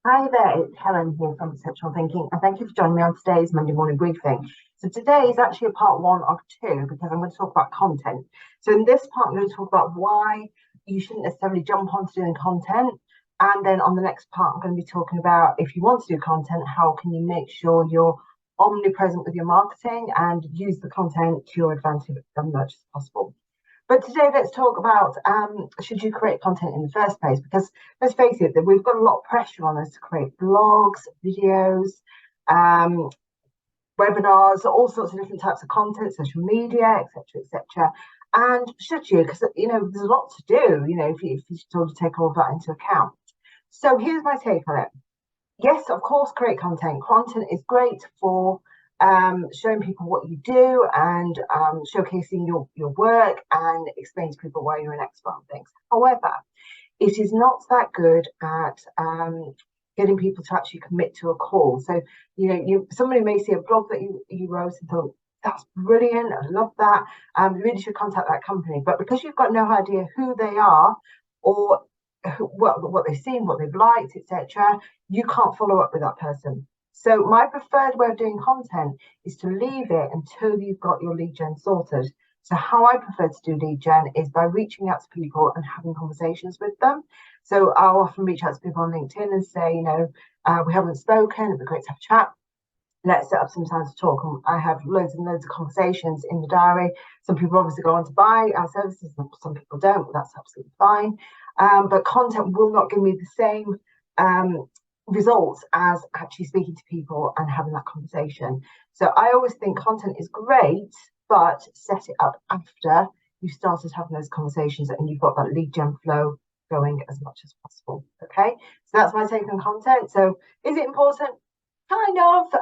Hi there, it's Helen here from Exceptional Thinking, and thank you for joining me on today's Monday morning briefing. So today is actually a part one of two because I'm going to talk about content. So in this part, I'm going to talk about why you shouldn't necessarily jump onto doing content. And then on the next part, I'm going to be talking about if you want to do content, how can you make sure you're omnipresent with your marketing and use the content to your advantage as much as possible. But today, let's talk about should you create content in the first place? Because let's face it, that we've got a lot of pressure on us to create blogs, videos, um, webinars, all sorts of different types of content, social media, etc., etc. And should you? Because there's a lot to do. If you sort of take all of that into account. So here's my take on it. Yes, of course, create content. Content is great for showing people what you do and showcasing your work and explaining to people why you're an expert on things. However, it is not that good at getting people to actually commit to a call. So, somebody may see a blog that you wrote and thought, that's brilliant, I love that. You really should contact that company. But because you've got no idea who they are or what they've seen, what they've liked, etc., you can't follow up with that person. So my preferred way of doing content is to leave it until you've got your lead gen sorted. So how I prefer to do lead gen is by reaching out to people and having conversations with them. So I'll often reach out to people on LinkedIn and say, we haven't spoken, it'd be great to have a chat. Let's set up some time to talk. And I have loads and loads of conversations in the diary. Some people obviously go on to buy our services, and some people don't, but that's absolutely fine. But content will not give me the same results as actually speaking to people and having that conversation. So I always think content is great, but set it up after you started having those conversations and you've got that lead gen flow going as much as possible. Okay, so that's my take on content. So is it important? Kind of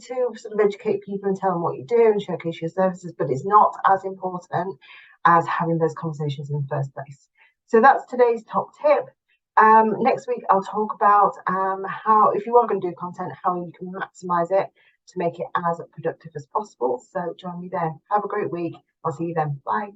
to sort of educate people and tell them what you do and showcase your services, but it's not as important as having those conversations in the first place. So that's today's top tip. Next week, I'll talk about how, if you are going to do content, how you can maximize it to make it as productive as possible. So join me then. Have a great week. I'll see you then. Bye.